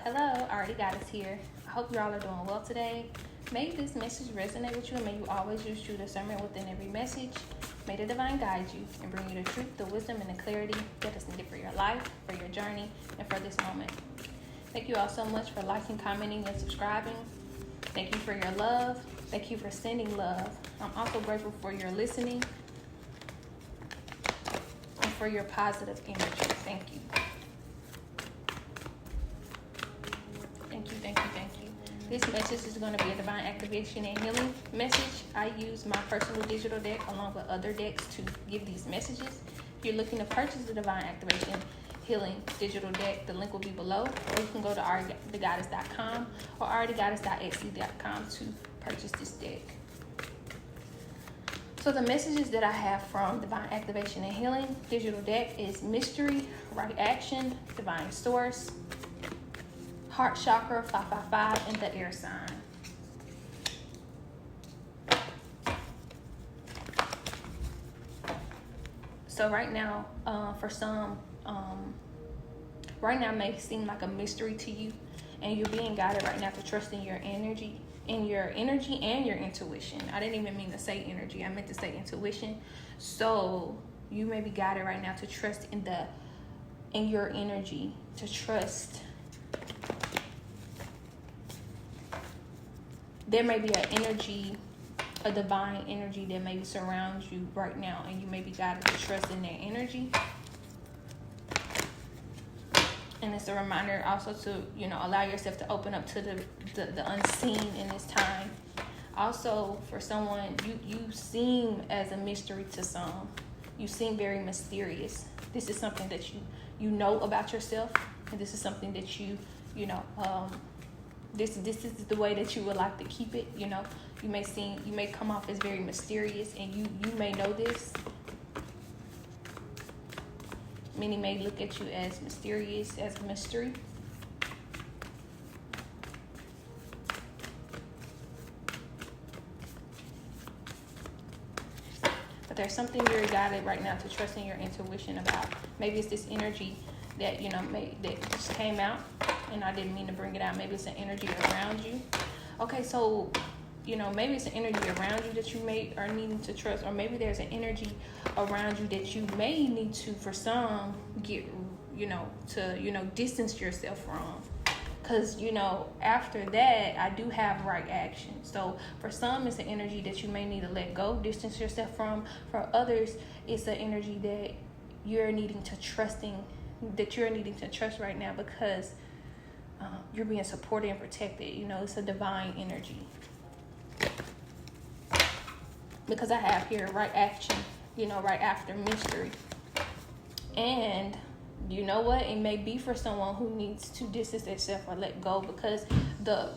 Hello, already got us here. I hope y'all are doing well today. May this message resonate with you, and may you always use true discernment within every message. May the divine guide you and bring you the truth, the wisdom, and the clarity that is needed for your life, for your journey, and for this moment. Thank you all so much for liking, commenting, and subscribing. Thank you for your love. Thank you for sending love. I'm also grateful for your listening and for your positive energy. Thank you. Thank you. This message is going to be a divine activation and healing message. I use my personal digital deck along with other decks to give these messages. If you're looking to purchase the divine activation healing digital deck, the link will be below, or you can go to alreadygoddess.com or alreadygoddess.etsy.com to purchase this deck. So the messages that I have from Divine Activation and Healing digital deck is mystery, right action, divine source, heart chakra 555, and the air sign. So right now, for some, right now may seem like a mystery to you, and you're being guided right now to trust in your energy and your intuition. I didn't even mean to say energy. I meant to say intuition. So you may be guided right now to trust in your energy, to trust. There may be a divine energy that maybe surrounds you right now, and you may be guided to trust in that energy. And it's a reminder also to, allow yourself to open up to the unseen in this time. Also, for someone, you seem as a mystery to some. You seem very mysterious. This is something that you know about yourself, and this is something that this is the way that you would like to keep it. You may come off as very mysterious, and you may know this. Many may look at you as mysterious, as a mystery. But there's something you're guided right now to trust in your intuition about. Maybe it's this energy that that just came out, and I didn't mean to bring it out. Maybe it's an energy around you. Okay, so maybe it's an energy around you that you may are needing to trust, or maybe there's an energy around you that you may need to, for some, get to distance yourself from. Because after that, I do have right action. So for some, it's an energy that you may need to let go, distance yourself from. For others, it's an energy that you're needing to trust right now, because you're being supported and protected. It's a divine energy. Because I have here right action, right after mystery. And you know what? It may be for someone who needs to distance themselves or let go, because the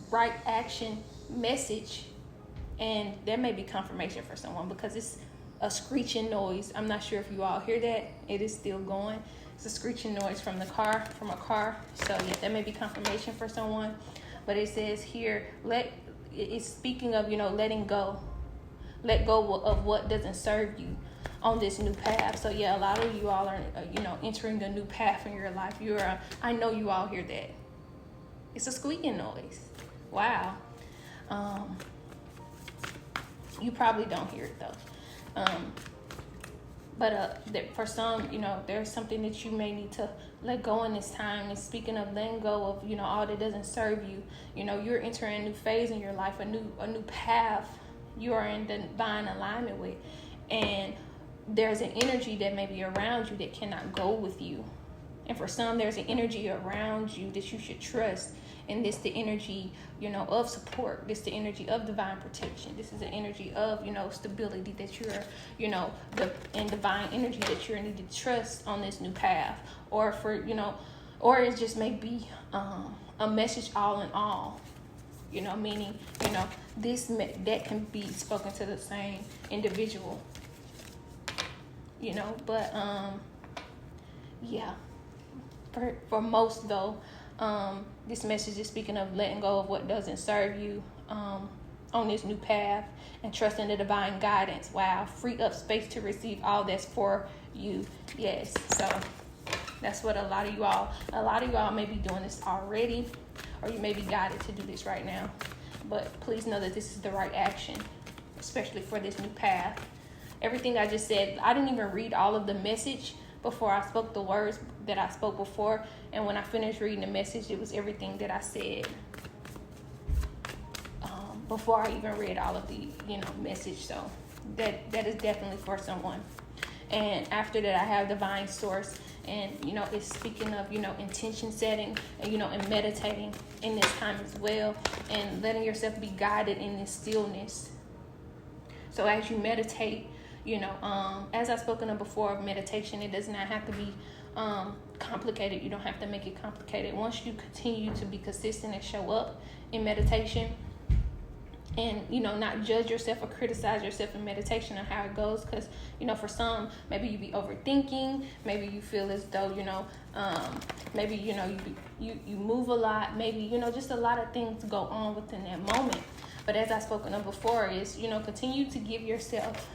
right action message, and there may be confirmation for someone, because it's a screeching noise. I'm not sure if you all hear that. It is still going. It's a screeching noise from a car. So yeah, that may be confirmation for someone. But it says here, it's speaking of, letting go. Let go of what doesn't serve you on this new path. So yeah, a lot of you all are, entering a new path in your life. I know you all hear that. It's a squeaking noise. Wow. You probably don't hear it though. But for some, there's something that you may need to let go in this time. And speaking of letting go of, all that doesn't serve you, you're entering a new phase in your life, a new path you are in divine alignment with. And there's an energy that may be around you that cannot go with you. And for some, there's an energy around you that you should trust. And this the energy, of support. This the energy of divine protection. This is the energy of, stability that you're, and divine energy that you're needed to trust on this new path. Or or it just may be a message all in all. Meaning, that can be spoken to the same individual. But yeah. For most though, this message is speaking of letting go of what doesn't serve you on this new path, and trusting the divine guidance. Wow. Free up space to receive all that's for you. Yes. So That's what a lot of y'all may be doing this already, or you may be guided to do this right now. But please know that this is the right action, especially for this new path. Everything I just said, I didn't even read all of the message before I spoke the words that I spoke before. And when I finished reading the message, it was everything that I said before I even read all of the, message. So that is definitely for someone. And after that, I have divine source. And, it's speaking of, intention setting and, and meditating in this time as well. And letting yourself be guided in this stillness. So as you meditate, as I've spoken of before, meditation, it does not have to be complicated. You don't have to make it complicated. Once you continue to be consistent and show up in meditation, and not judge yourself or criticize yourself in meditation on how it goes, because for some, maybe you be overthinking, maybe you feel as though maybe you move a lot, maybe just a lot of things go on within that moment. But as I've spoken of before, is continue to give yourself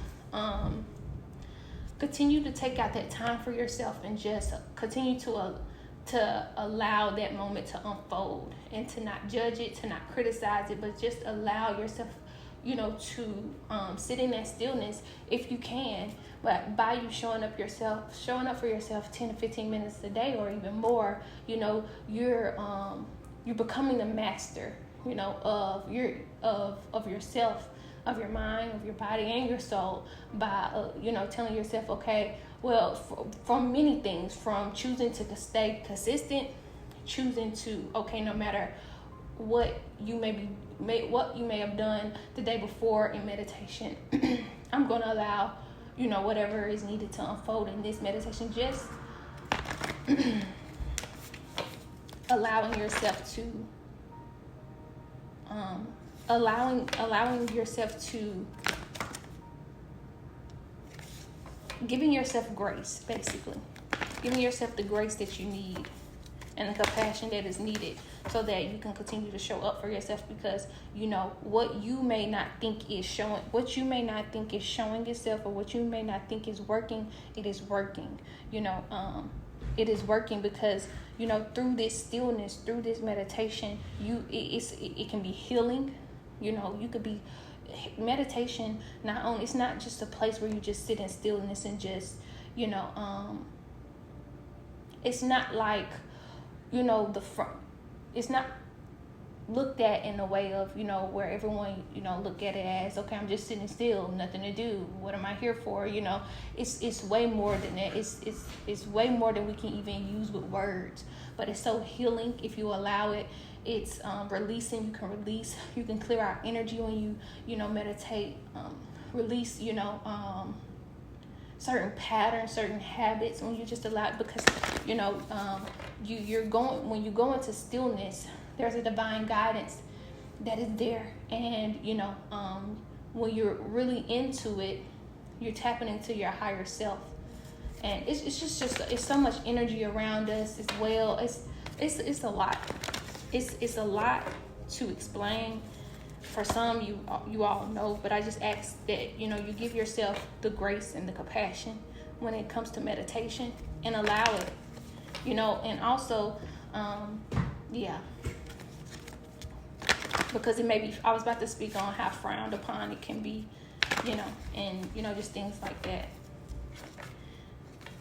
continue to take out that time for yourself, and just continue to allow that moment to unfold, and to not judge it, to not criticize it, but just allow yourself, to sit in that stillness if you can. But by you showing up for yourself 10 to 15 minutes a day, or even more, you're becoming the master, of yourself, of your mind, of your body, and your soul, by telling yourself, okay, well, from many things, from choosing to stay consistent, choosing to, okay, no matter what you may have done the day before in meditation, I'm going to allow, whatever is needed to unfold in this meditation. Just allowing yourself to, allowing yourself to, giving yourself grace, basically. Giving yourself the grace that you need and the compassion that is needed, so that you can continue to show up for yourself. Because what you may not think is showing itself, or what you may not think is working, it is working. It is working because through this stillness, through this meditation, it can be healing. You could be meditation. It's not just a place where you just sit in stillness and just it's not like the front. It's not looked at in a way of where everyone look at it as, okay, I'm just sitting still, nothing to do, what am I here for? It's way more than that. It's way more than we can even use with words. But it's so healing if you allow it. It's releasing. You can clear out energy when you meditate. Release certain patterns, certain habits when you just allow it. Because when you go into stillness, there's a divine guidance that is there. And when you're really into it, you're tapping into your higher self. And it's so much energy around us as well. It's a lot. It's a lot to explain. For some, you all know, but I just ask that you give yourself the grace and the compassion when it comes to meditation, and allow it. And also, because it may be. I was about to speak on how frowned upon it can be, and just things like that.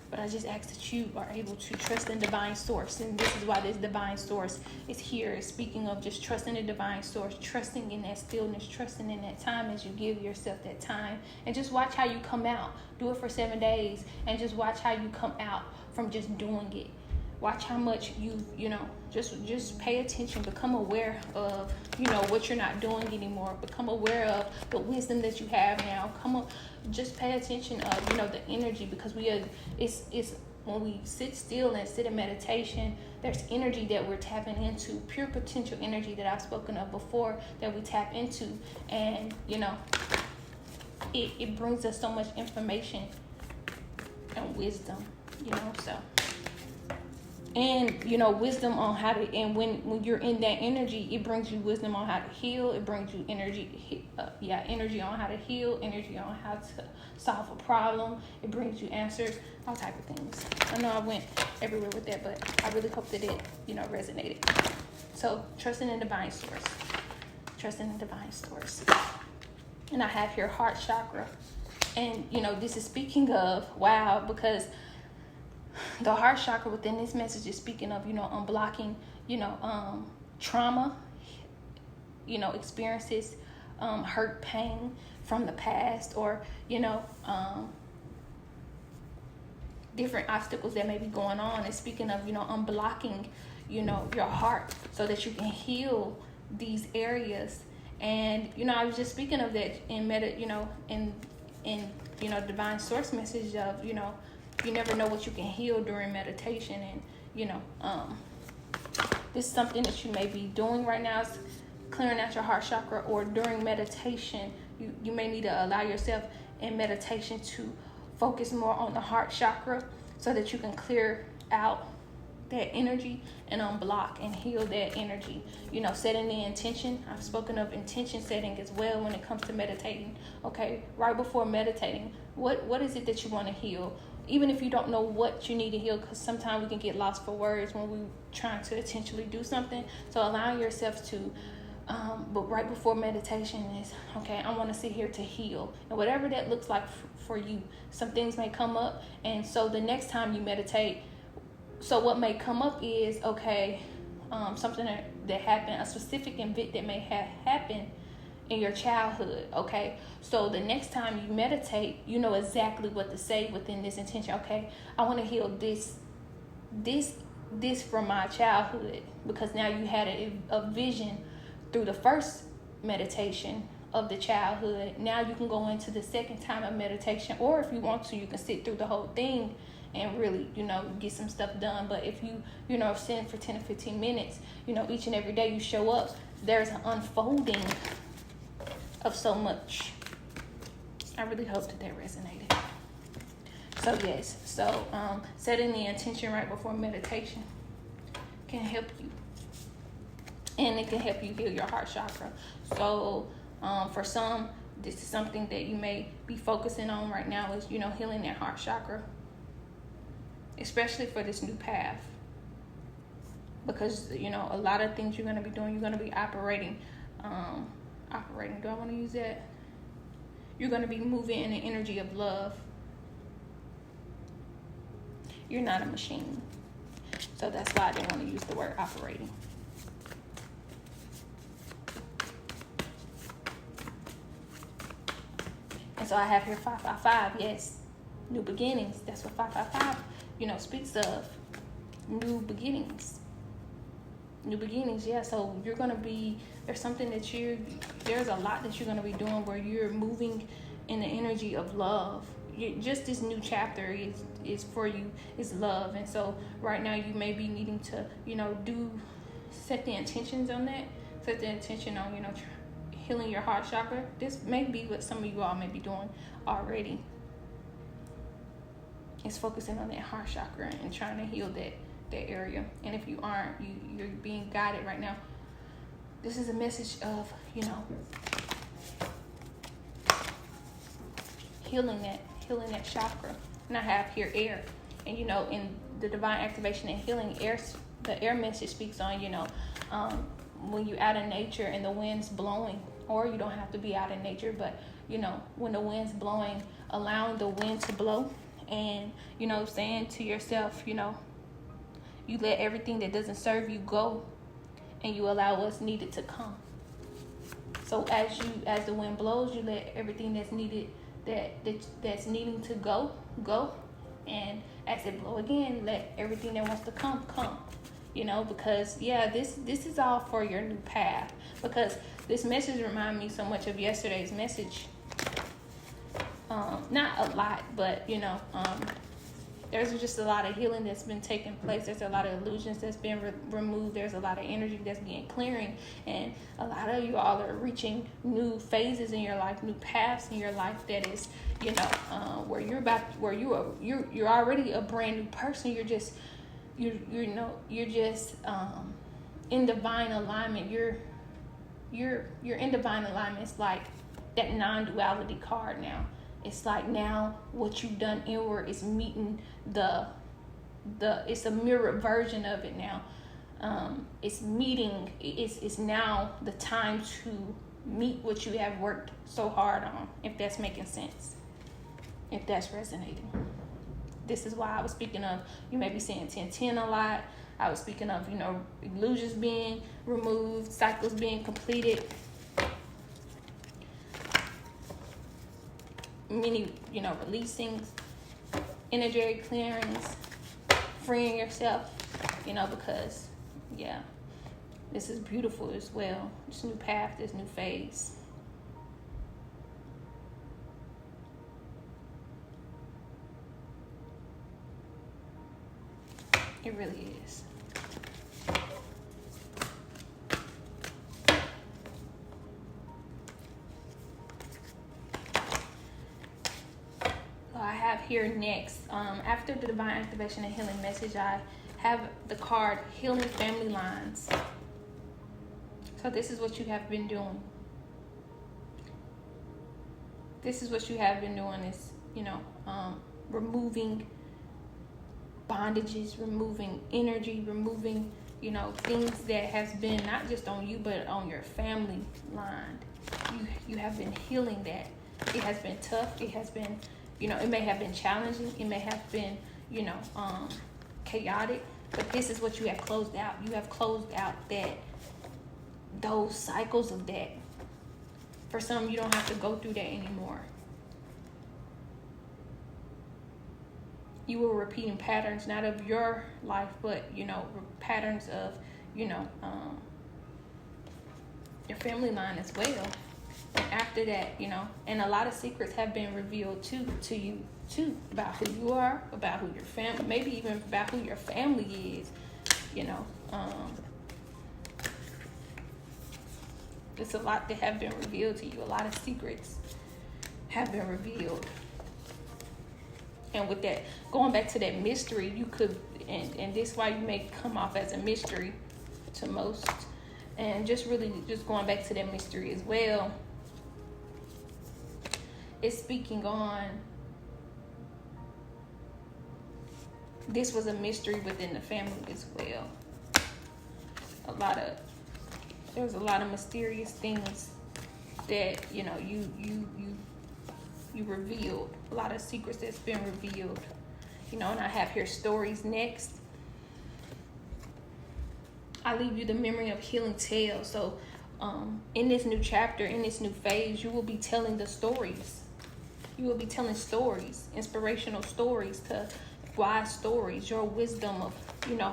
But I just ask that you are able to trust in divine source. And this is why this divine source is here. Speaking of just trusting the divine source, trusting in that stillness, trusting in that time as you give yourself that time. And just watch how you come out. Do it for 7 days. And just watch how you come out from just doing it. Watch how much just pay attention. Become aware of, what you're not doing anymore. Become aware of the wisdom that you have now. Just pay attention of, the energy, because it's when we sit still and sit in meditation, there's energy that we're tapping into, pure potential energy that I've spoken of before, that we tap into. And, it brings us so much information and wisdom, so And you know, wisdom on how to, and when you're in that energy, it brings you wisdom on how to heal. It brings you energy, energy on how to heal, energy on how to solve a problem. It brings you answers, all type of things. I know I went everywhere with that, but I really hope that it, you know, resonated. So trusting in divine source, trusting in divine source. And I have here heart chakra, and you know, this is speaking of, wow, because the heart chakra within this message is speaking of, you know, unblocking, you know, trauma, you know, experiences, hurt, pain from the past, or, you know, different obstacles that may be going on. And speaking of, you know, unblocking, you know, your heart so that you can heal these areas. And, you know, I was just speaking of that in you know, divine source message of, you know, you never know what you can heal during meditation. And, you know, this is something that you may be doing right now, is clearing out your heart chakra, or during meditation, you may need to allow yourself in meditation to focus more on the heart chakra so that you can clear out that energy and unblock and heal that energy. You know, setting the intention. I've spoken of intention setting as well when it comes to meditating. Okay, right before meditating, what is it that you want to heal? Even if you don't know what you need to heal, because sometimes we can get lost for words when we're trying to intentionally do something. So allowing yourself to, but right before meditation is, okay, I want to sit here to heal. And whatever that looks like for you, some things may come up. And so the next time you meditate, so what may come up is, okay, something that happened, a specific event that may have happened in your childhood. Okay, so the next time you meditate, you know exactly what to say within this intention. Okay, I want to heal this from my childhood, because now you had a vision through the first meditation of the childhood. Now you can go into the second time of meditation, or if you want to, you can sit through the whole thing and really, you know, get some stuff done. But if you know, sitting for 10 or 15 minutes, you know, each and every day you show up, there's an unfolding of so much. I really hope that resonated. So yes, so setting the intention right before meditation can help you, and it can help you heal your heart chakra. So for some, this is something that you may be focusing on right now, is, you know, healing that heart chakra, especially for this new path. Because, you know, a lot of things you're going to be doing, you're going to be operating, do I want to use that? You're going to be moving in the energy of love. You're not a machine. So that's why I didn't want to use the word operating. And so I have here 555, yes, new beginnings. That's what 555, you know, speaks of. New beginnings. New beginnings, yeah. So you're going to be, there's a lot that you're going to be doing where you're moving in the energy of love. Just this new chapter is for you, is love. And so right now you may be needing to, you know, set the intentions on that. Set the intention on, you know, healing your heart chakra. This may be what some of you all may be doing already. It's focusing on that heart chakra and trying to heal that area. And if you aren't, you're being guided right now. This is a message of, you know, healing that chakra. And I have here air. And, you know, in the divine activation and healing, the air message speaks on, you know, when you're out in nature and the wind's blowing, or you don't have to be out in nature, but, you know, when the wind's blowing, allowing the wind to blow, and, you know, saying to yourself, you know, you let everything that doesn't serve you go, and you allow what's needed to come. So as the wind blows, you let everything that's needed, that's needing to go, and as it blow again, let everything that wants to come. You know, because this is all for your new path. Because this message reminds me so much of yesterday's message. Not a lot, but, you know, there's just a lot of healing that's been taking place. There's a lot of illusions that's been removed. There's a lot of energy that's being clearing, and a lot of you all are reaching new phases in your life, new paths in your life. That is, you know, where you're already a brand new person. You're just you're just in divine alignment. You're in divine alignment. It's like that non-duality card now. It's like now what you've done inward is meeting the it's a mirrored version of it now. It's meeting, it's now the time to meet what you have worked so hard on, if that's making sense, if that's resonating. This is why I was speaking of, you may be saying 1010 a lot. I was speaking of, illusions being removed, cycles being completed, many, releasing, energetic clearings, freeing yourself, because, yeah, this is beautiful as well. This new path, this new phase. It really is. I have here next, after the divine activation and healing message, I have the card Healing Family Lines. So this is what you have been doing. This is what you have been doing is, removing bondages, removing energy, removing, things that has been not just on you, but on your family line. You have been healing that. It has been tough. It has been, it may have been challenging. It may have been, chaotic, but this is what you have closed out. You have closed out those cycles of that. For some, you don't have to go through that anymore. You were repeating patterns, not of your life, but, patterns of, your family line as well. And after that, and a lot of secrets have been revealed to you too, about who you are, about who your family, maybe even about who your family is, it's a lot that have been revealed to you. A lot of secrets have been revealed. And with that, going back to that mystery, you could, and this is why you may come off as a mystery to most. And just going back to that mystery as well, it's speaking on, this was a mystery within the family as well. There's a lot of mysterious things that, you revealed. A lot of secrets that's been revealed. And I have here stories next. I leave you the memory of healing tales. So in this new chapter, in this new phase, you will be telling the stories. You will be telling stories, inspirational stories, to wise stories, your wisdom of,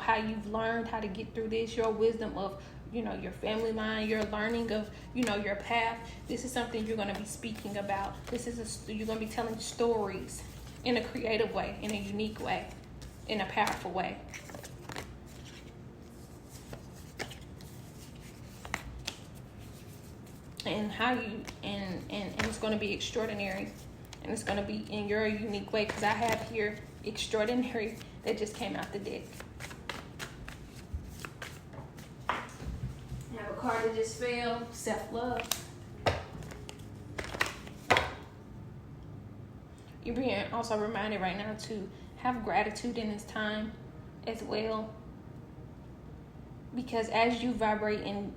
how you've learned how to get through this, your wisdom of, your family line, your learning of, your path. This is something you're going to be speaking about. You're going to be telling stories in a creative way, in a unique way, in a powerful way. And and it's going to be extraordinary, and it's going to be in your unique way, because I have here extraordinary that just came out the deck. I have a card that just fell, self-love. You're being also reminded right now to have gratitude in this time as well, because as you vibrate in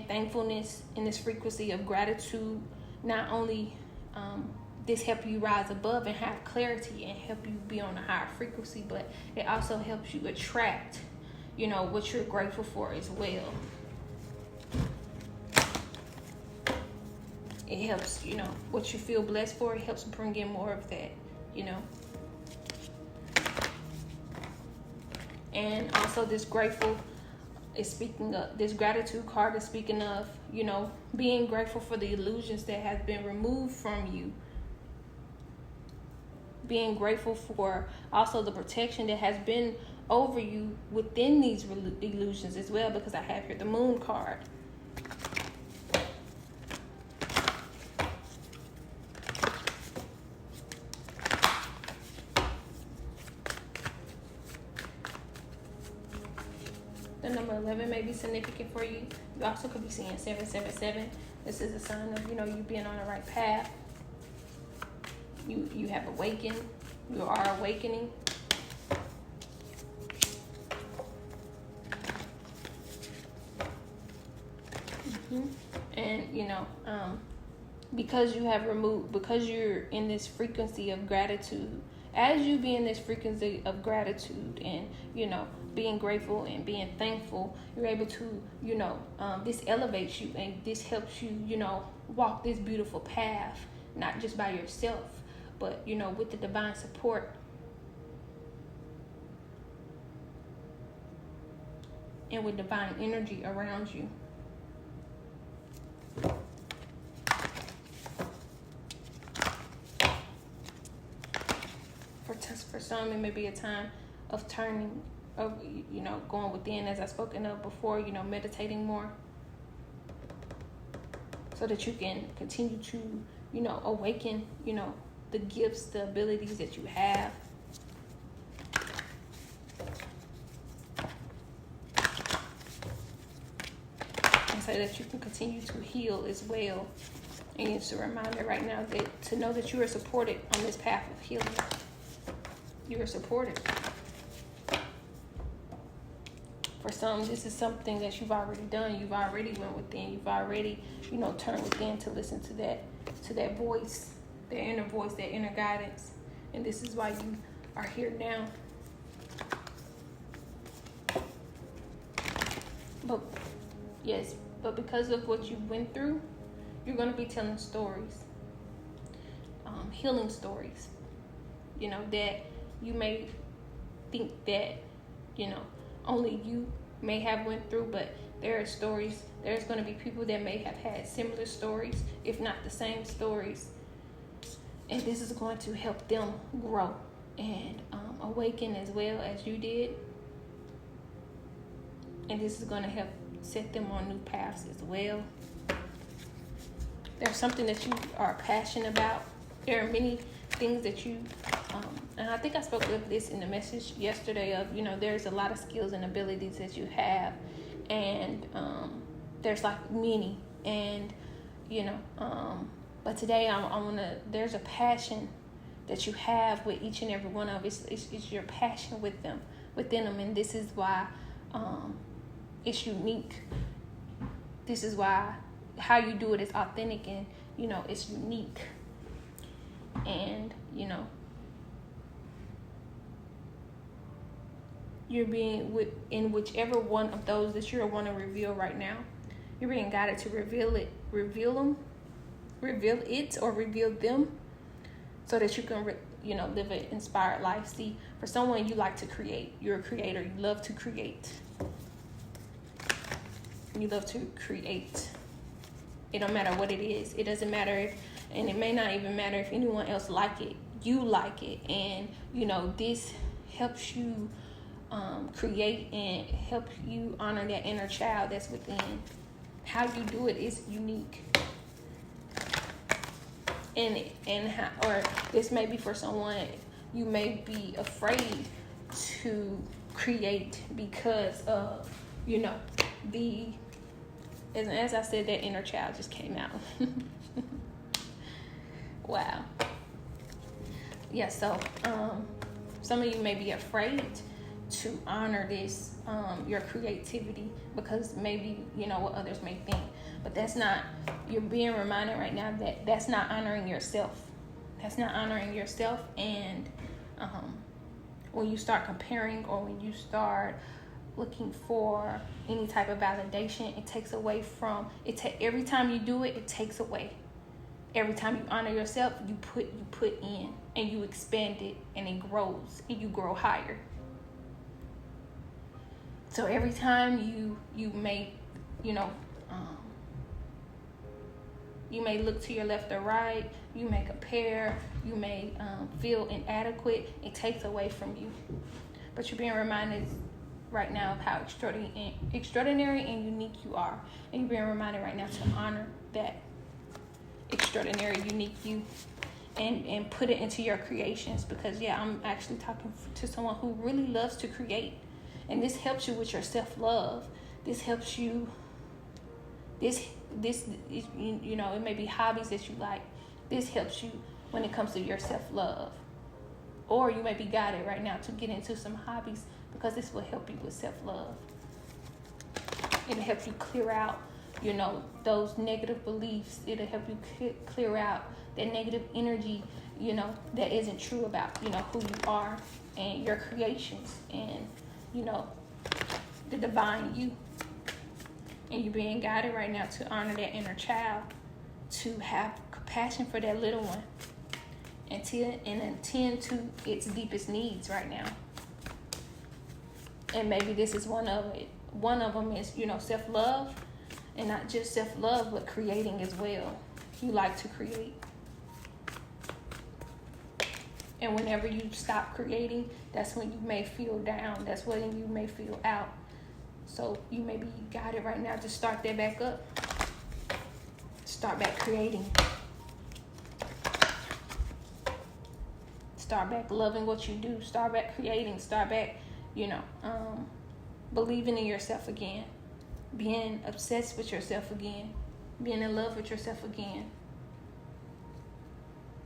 thankfulness, in this frequency of gratitude, not only this help you rise above and have clarity and help you be on a higher frequency, but it also helps you attract, what you're grateful for as well. It helps, what you feel blessed for, it helps bring in more of that, And also this grateful is speaking of, this gratitude card is speaking of, being grateful for the illusions that have been removed from you. Being grateful for also the protection that has been over you within these illusions as well, because I have here the moon card. be significant for you. You also could be seeing 777. This is a sign of, you being on the right path. You have awakened. You are awakening. And because you're in this frequency of gratitude, as you be in this frequency of gratitude and being grateful and being thankful, you're able to this elevates you, and this helps you walk this beautiful path, not just by yourself, but with the divine support and with divine energy around you. For some, it may be a time of turning, of going within, as I've spoken of before, meditating more, so that you can continue to awaken the gifts, the abilities that you have. And so that you can continue to heal as well. And it's a reminder right now to know that you are supported on this path of healing. You are supported. For some, this is something that you've already done. You've already went within. You've already, turned within to listen to that voice, that inner voice, that inner guidance. And this is why you are here now. But because of what you went through, you're going to be telling stories, healing stories, that you may think that, only you may have went through, but there are stories. There's going to be people that may have had similar stories, if not the same stories. And this is going to help them grow and awaken as well as you did. And this is going to help set them on new paths as well. There's something that you are passionate about. There are many things that you, and I think I spoke of this in the message yesterday of, there's a lot of skills and abilities that you have. And there's like many. And, but today there's a passion that you have with each and every one of us. It's your passion within them. And this is why it's unique. This is why how you do it is authentic and, it's unique. And, you're being in whichever one of those that you want to reveal right now. You're being guided to reveal it or reveal them, so that you can, live an inspired life. See, for someone, you like to create. You're a creator. You love to create. You love to create. It don't matter what it is. It doesn't matter if, and it may not even matter if anyone else like it. You like it, and this helps you create and help you honor that inner child that's within. How you do it is unique. Or this may be for someone, you may be afraid to create because of, as I said, that inner child just came out. Wow. Yeah, so some of you may be afraid to honor this, your creativity, because maybe, what others may think. But that's not, you're being reminded right now that that's not honoring yourself. That's not honoring yourself. And when you start comparing, or when you start looking for any type of validation, it takes away from it. Every time you do it, it takes away. Every time you honor yourself, you put in, and you expand it, and it grows, and you grow higher. So every time you may, you may look to your left or right, you may compare, you may feel inadequate, it takes away from you. But you're being reminded right now of how extraordinary and unique you are. And you're being reminded right now to honor that extraordinary, unique you, and put it into your creations. Because I'm actually talking to someone who really loves to create. And this helps you with your self-love. This helps you. This you know, it may be hobbies that you like. This helps you when it comes to your self-love. Or you may be guided right now to get into some hobbies because this will help you with self-love. It'll help you clear out, you know, those negative beliefs. It'll help you clear out that negative energy, you know, that isn't true about, you know, who you are and your creations and, you know, the divine you. And you're being guided right now to honor that inner child, to have compassion for that little one, and attend to its deepest needs right now. And maybe this is one of it. One of them is, you know, self-love, and not just self-love, but creating as well. You like to create. And whenever you stop creating, that's when you may feel down. That's when you may feel out. So you may be guided right now to start that back up. Start back creating. Start back loving what you do. Start back creating. Start back, you know, believing in yourself again. Being obsessed with yourself again. Being in love with yourself again.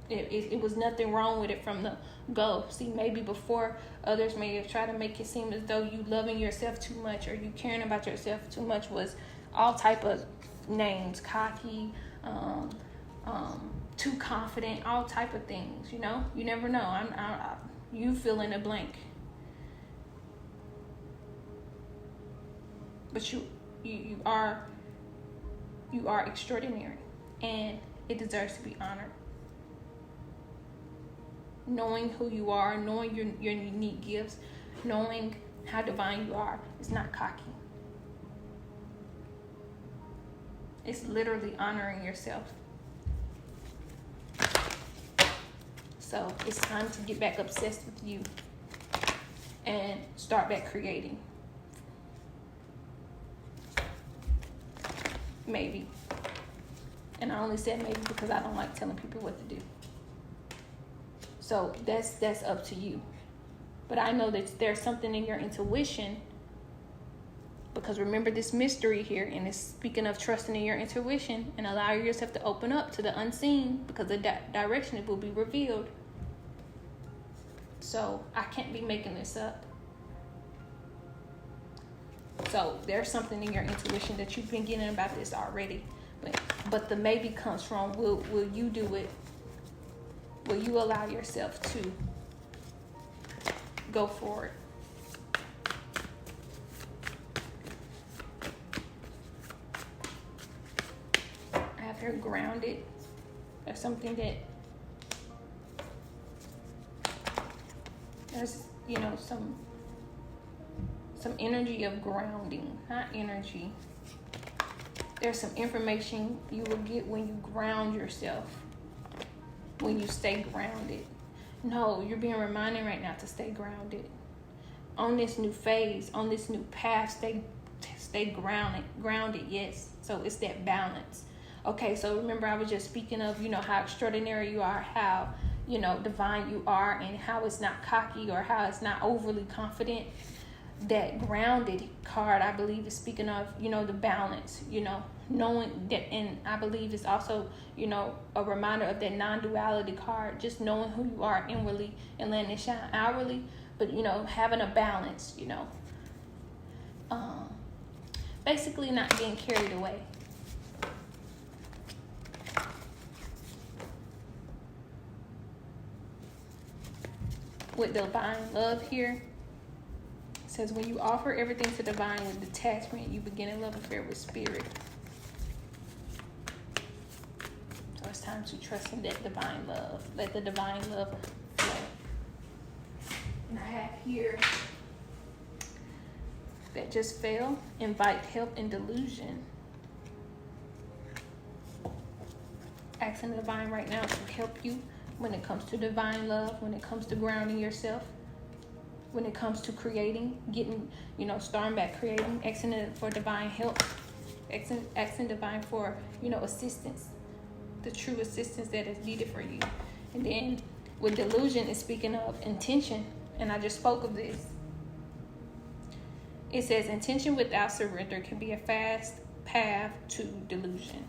It was nothing wrong with it from the go. See, maybe before others may have tried to make it seem as though you loving yourself too much or you caring about yourself too much was all type of names, cocky, too confident, all type of things. You know, you never know. You fill in a blank, but you are extraordinary, and it deserves to be honored. Knowing who you are, knowing your unique gifts, knowing how divine you are, is not cocky. It's literally honoring yourself. So it's time to get back obsessed with you and start back creating. Maybe. And I only said maybe because I don't like telling people what to do. So that's up to you. But I know that there's something in your intuition, because remember this mystery here, and it's speaking of trusting in your intuition and allow yourself to open up to the unseen, because the direction it will be revealed. So I can't be making this up. So there's something in your intuition that you've been getting about this already. But the maybe comes from, will you do it? Will you allow yourself to go for it? I have her grounded. There's something that there's, you know, some energy of grounding, not energy. There's some information you will get when you ground yourself. When you stay grounded. No, you're being reminded right now to stay grounded. On this new phase, on this new path, stay grounded, yes. So it's that balance. Okay, so remember I was just speaking of, you know, how extraordinary you are, how, you know, divine you are, and how it's not cocky or how it's not overly confident. That grounded card, I believe, is speaking of, you know, the balance, you know, knowing that, and I believe it's also, you know, a reminder of that non-duality card, just knowing who you are inwardly and letting it shine outwardly, but, you know, having a balance, you know, basically not being carried away. With divine love here, says when you offer everything to divine with detachment, you begin a love affair with spirit. So it's time to trust in that divine love. Let the divine love flow. And I have here that just fail, invite help in delusion. Asking the divine right now to help you when it comes to divine love, when it comes to grounding yourself. When it comes to creating, getting, you know, starting back creating, asking for divine help, asking divine for, you know, assistance, the true assistance that is needed for you. And then with delusion, it's speaking of intention, and I just spoke of this. It says intention without surrender can be a fast path to delusion.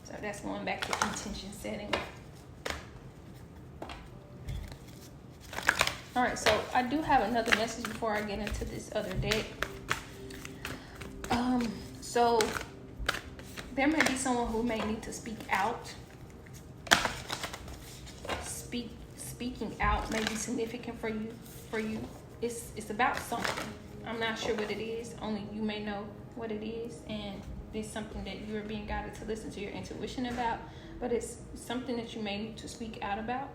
So that's going back to intention setting. All right, so I do have another message before I get into this other deck. So there may be someone who may need to speak out. Speaking out may be significant for you. It's about something. I'm not sure what it is. Only you may know what it is, and it's something that you're being guided to listen to your intuition about. But it's something that you may need to speak out about.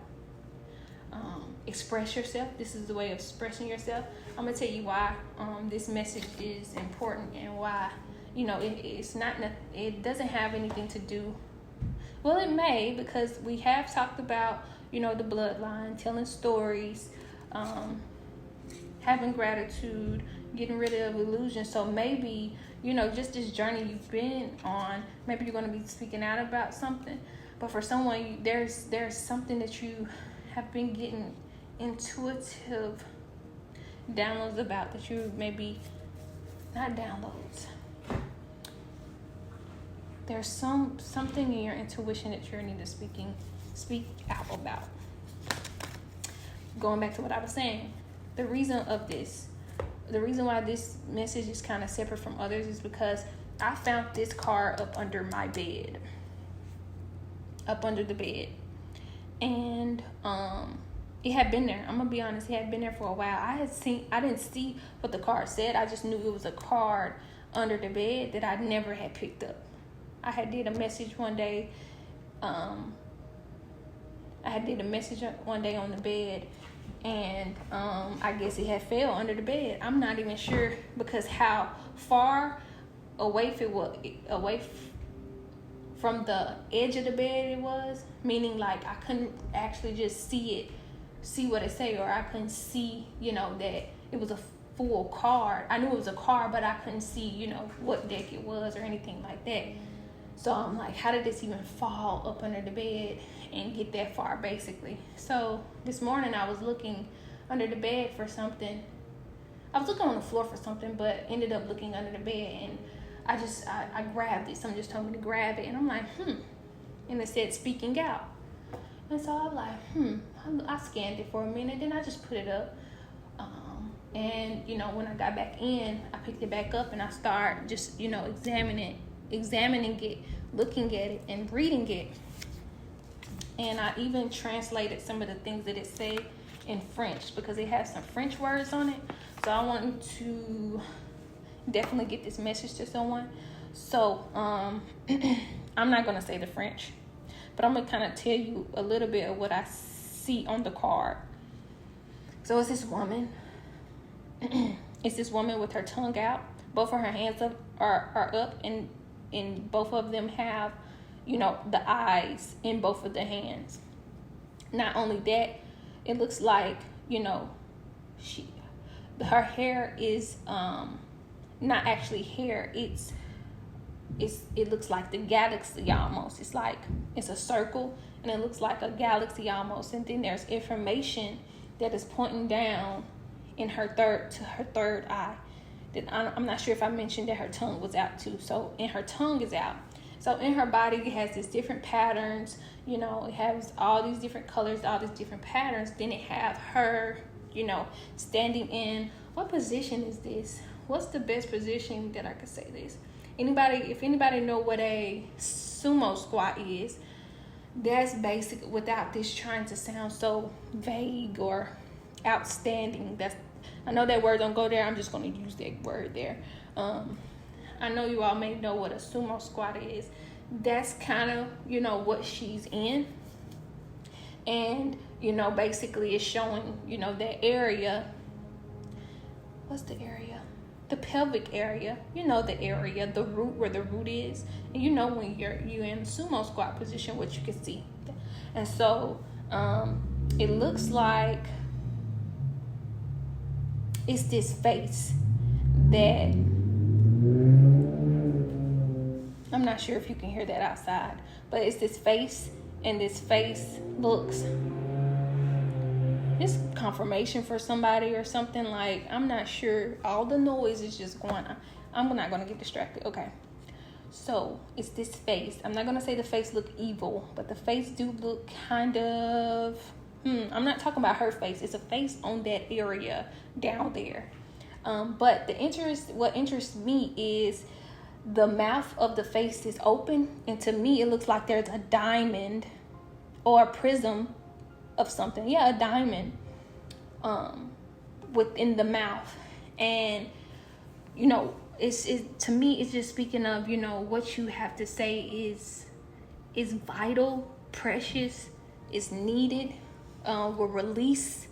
Express yourself. This is the way of expressing yourself. I'm gonna tell you why this message is important and why. It's not. It doesn't have anything to do. Well, it may, because we have talked about the bloodline, telling stories, having gratitude, getting rid of illusions. So maybe just this journey you've been on. Maybe you're gonna be speaking out about something. But for someone, there's something that you have been getting intuitive downloads about that you maybe not downloads. There's something in your intuition that you need to speak out about. Going back to what I was saying, the reason why this message is kind of separate from others is because I found this card up under my bed, up under the bed, and it had been there. I'm gonna be honest, it had been there for a while. I didn't see what the card said. I just knew it was a card under the bed that I never had picked up. I had did a message one day. I did a message one day on the bed, and I guess it had fell under the bed. I'm not even sure because how far away from the edge of the bed it was, meaning like I couldn't actually just see what it say, or I couldn't see, that it was a full card. I knew it was a card, but I couldn't see, what deck it was or anything like that. So I'm like, how did this even fall up under the bed and get that far, basically? So this morning I was looking under the bed for something. I was looking on the floor for something, but ended up looking under the bed, and I grabbed it. Someone just told me to grab it, and I'm like, and it said speaking out. And so I'm like, I scanned it for a minute, then I just put it up. And when I got back in, I picked it back up and I started just, examining it, looking at it and reading it. And I even translated some of the things that it said in French because it has some French words on it. So I want to definitely get this message to someone. So I'm not going to say the French, but I'm going to kind of tell you a little bit of what I see on the card. So it's this woman. It's this woman with her tongue out. Both of her hands are up, and both of them have, the eyes in both of the hands. Not only that, it looks like, her hair is not actually hair. It looks like the galaxy almost. It's like it's a circle, and it looks like a galaxy almost. And then there's information that is pointing down in her third eye. That I'm not sure if I mentioned that her tongue was out too. So, and her tongue is out. So in her body, it has these different patterns. It has all these different colors, all these different patterns. Then it have her, standing in. What position is this? What's the best position that I could say this? If anybody know what a sumo squat is, that's basic without this trying to sound so vague or outstanding. I know that word don't go there. I'm just going to use that word there. I know you all may know what a sumo squat is. That's kind of, what she's in. And, basically it's showing, that area. What's the area? The pelvic area. The area, the root, where the root is. And when you're in sumo squat position, what you can see. And so it looks like it's this face that, I'm not sure if you can hear that outside, but it's this face, and this face looks it's confirmation for somebody or something. Like, I'm not sure. All the noise is just going on. I'm not going to get distracted. Okay. So it's this face. I'm not going to say the face look evil, but the face do look kind of, I'm not talking about her face. It's a face on that area down there. But what interests me is the mouth of the face is open. And to me, it looks like there's a diamond or a prism of something. Yeah, a diamond within the mouth. And, you know, to me, it's just speaking of, you know, what you have to say is vital, precious, is needed, will release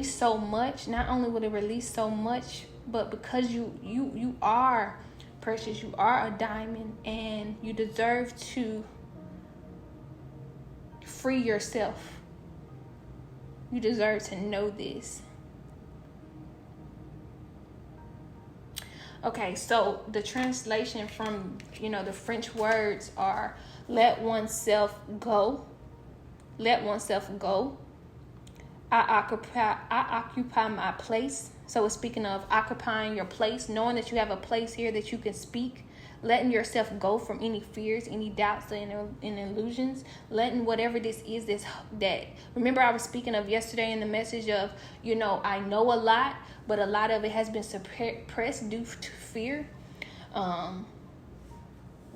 so much. Not only will it release so much, but because you are precious, you are a diamond, and you deserve to free yourself. You deserve to know this. Okay, so the translation from, you know, the French words are let oneself go. Let oneself go. I occupy my place. So it's speaking of occupying your place, knowing that you have a place here that you can speak, letting yourself go from any fears, any doubts, and illusions, letting whatever this is, that remember I was speaking of yesterday in the message of, you know, I know a lot, but a lot of it has been suppressed due to fear.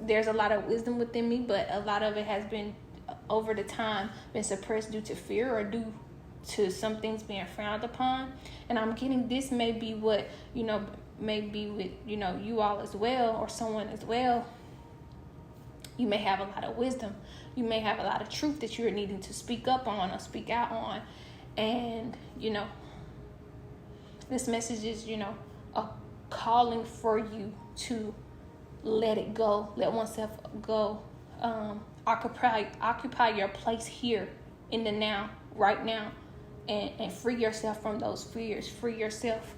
There's a lot of wisdom within me, but a lot of it has been over the time been suppressed due to fear or due to some things being frowned upon. And I'm getting this may be what, you know, may be with, you know, you all as well, or someone as well. You may have a lot of wisdom. You may have a lot of truth that you're needing to speak up on or speak out on. And, you know, this message is, you know, a calling for you to let it go, let oneself go, occupy your place here in the now, right now, and free yourself from those fears. Free yourself.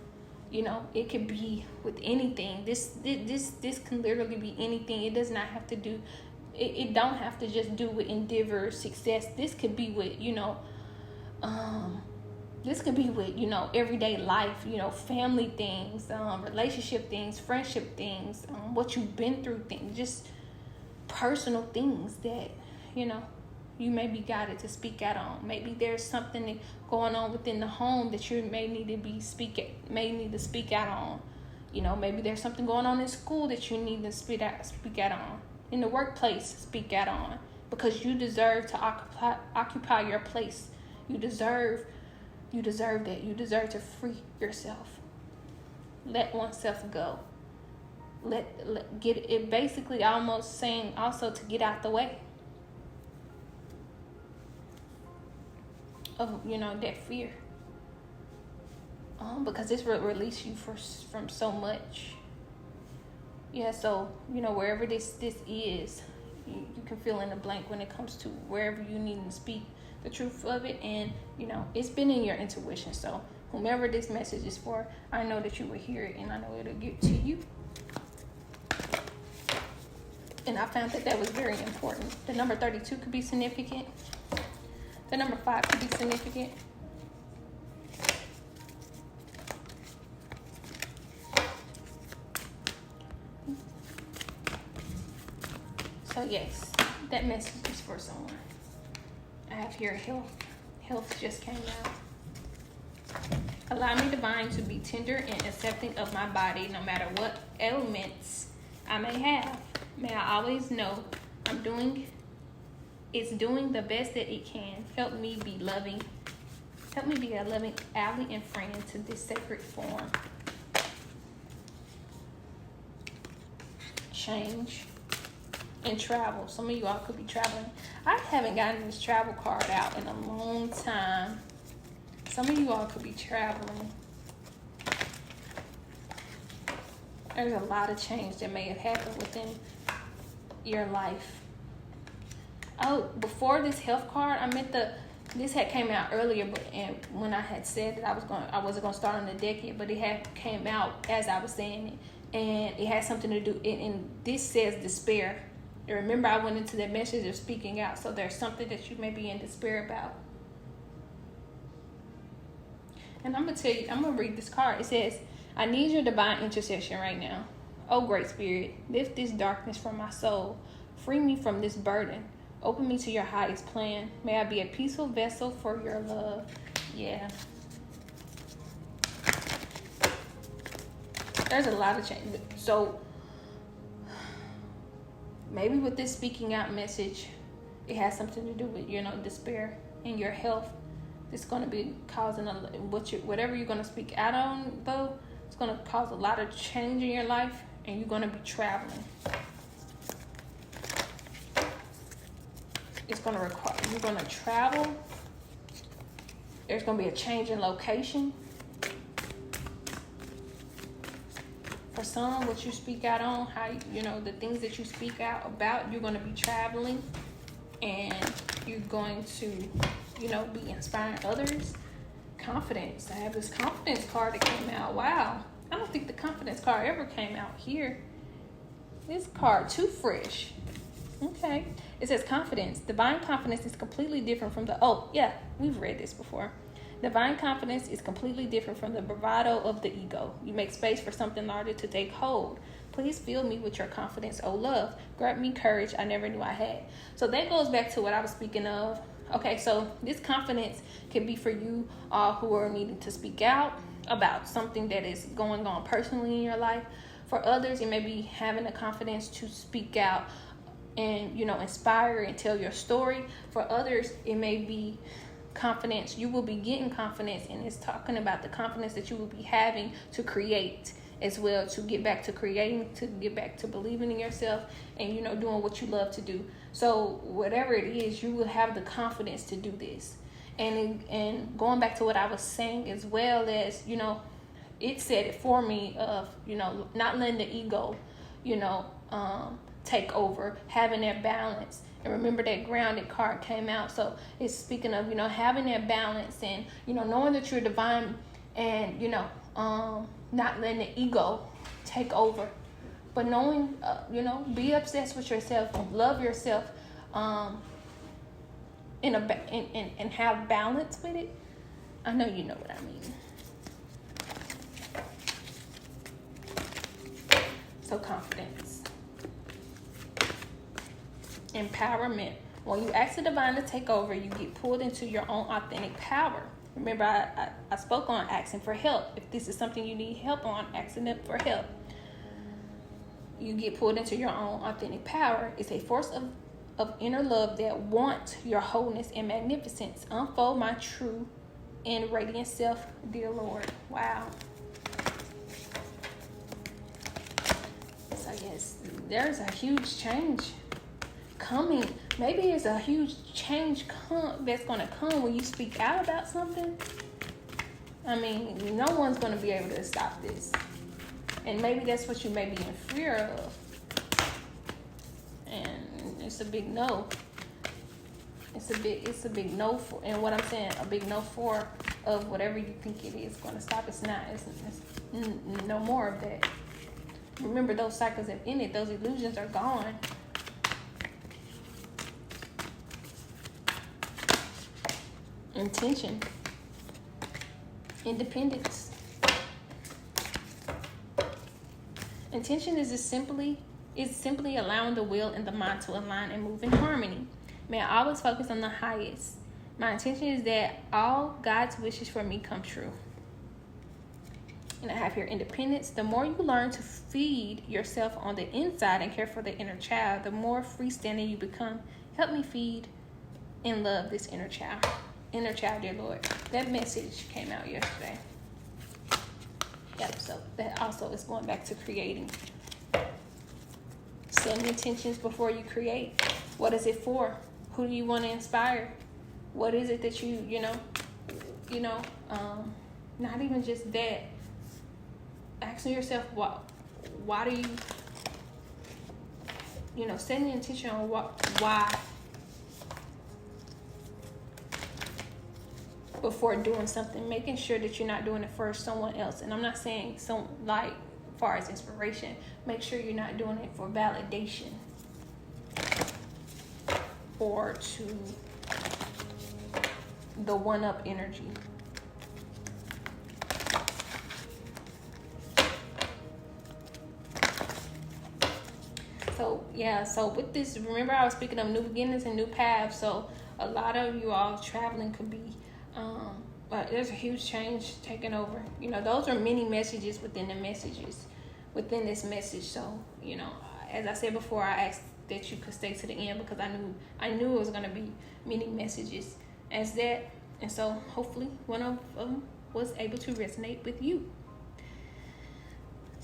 You know, it could be with anything. This can literally be anything. It does not have to do. It don't have to just do with endeavor, success. This could be with, you know, this could be with, you know, everyday life, you know, family things, relationship things, friendship things, what you've been through, things, just personal things that, you know, you may be guided to speak out on. Maybe there's something going on within the home that you may need to speak out on. You know, maybe there's something going on in school that you need to speak out on. In the workplace, speak out on, because you deserve to occupy your place. You deserve that. You deserve to free yourself. Let oneself go. Get it. Basically, almost saying also to get out the way of, you know, that fear, because this will release you from so much. Yeah, so, you know, wherever this is, you can fill in the blank when it comes to wherever you need to speak the truth of it. And, you know, it's been in your intuition. So whomever this message is for, I know that you will hear it, and I know it'll get to you. And I found that was very important. The number 32 could be significant. The number 5 could be significant. So yes, that message is for someone. I have here health. Health just came out. Allow me, divine, to be tender and accepting of my body, no matter what ailments I may have. May I always know it's doing the best that it can. Help me be loving. Help me be a loving ally and friend to this sacred form. Change and travel. Some of you all could be traveling. I haven't gotten this travel card out in a long time. Some of you all could be traveling. There's a lot of change that may have happened within your life. Oh, before this health card, this had came out earlier, and when I had said that I wasn't gonna start on the deck yet, but it had came out as I was saying it, and it had something to do. And this says despair. And remember, I went into that message of speaking out. So there's something that you may be in despair about. And I'm going to tell you, I'm going to read this card. It says, I need your divine intercession right now. Oh, great spirit, lift this darkness from my soul. Free me from this burden. Open me to your highest plan. May I be a peaceful vessel for your love. Yeah. There's a lot of change. So maybe with this speaking out message, it has something to do with, despair in your health. It's going to be causing whatever you're going to speak out on, though, it's going to cause a lot of change in your life, and you're going to be traveling. It's going to require, you're going to travel. There's going to be a change in location. For some, what you speak out on, how, the things that you speak out about, you're going to be traveling, and you're going to, be inspiring others. Confidence. I have this confidence card that came out. Wow. I don't think the confidence card ever came out here. This card, too fresh. Okay. It says confidence. Divine confidence is completely different from we've read this before. Divine confidence is completely different from the bravado of the ego. You make space for something larger to take hold. Please fill me with your confidence, oh love. Grant me courage I never knew I had. So that goes back to what I was speaking of. Okay, so this confidence can be for you all who are needing to speak out about something that is going on personally in your life. For others, it may be having the confidence to speak out and, inspire and tell your story. For others, it may be confidence. You will be getting confidence, and it's talking about the confidence that you will be having to create as well, to get back to creating, to get back to believing in yourself and, doing what you love to do. So whatever it is, you will have the confidence to do this. And going back to what I was saying, as well as, it said it for me of, not letting the ego, take over, having that balance. And remember that grounded card came out. So it's speaking of, having that balance and, knowing that you're divine and, not letting the ego take over. But knowing, be obsessed with yourself and love yourself and have balance with it. I know you know what I mean. So confidence. Empowerment. When you ask the divine to take over, you get pulled into your own authentic power. Remember, I spoke on asking for help. If this is something you need help on, asking them for help. You get pulled into your own authentic power. It's a force of inner love that wants your wholeness and magnificence. Unfold my true and radiant self, dear Lord. Wow. So yes, there's a huge change coming. Maybe there's a huge change that's going to come when you speak out about something. I mean, no one's going to be able to stop this. And maybe that's what you may be in fear of. And it's a big no. It's a big no for, and what I'm saying, a big no for of whatever you think it is going to stop. It's not. It's no more of that. Remember, those cycles have ended. Those illusions are gone. Intention. Independence. Intention is simply allowing the will and the mind to align and move in harmony. May I always focus on the highest. My intention is that all God's wishes for me come true. And I have here independence. The more you learn to feed yourself on the inside and care for the inner child, the more freestanding you become. Help me feed and love this inner child. Inner child, dear Lord. That message came out yesterday. Yep, so that also is going back to creating. Setting intentions before you create. What is it for? Who do you want to inspire? What is it that not even just that. Asking yourself, why do you, setting the intention on why before doing something, making sure that you're not doing it for someone else. And I'm not saying far as inspiration, make sure you're not doing it for validation. or to the one-up energy. So yeah, so with this, remember I was speaking of new beginnings and new paths. So a lot of you all traveling could be, but there's a huge change taking over. You know, those are many messages within the messages, within this message. So, you know, as I said before, I asked that you could stay to the end because I knew it was gonna be many messages as that, and so hopefully one of them was able to resonate with you.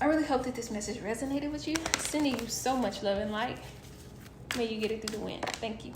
I really hope that this message resonated with you. Sending you so much love and light. May you get it through the wind. Thank you.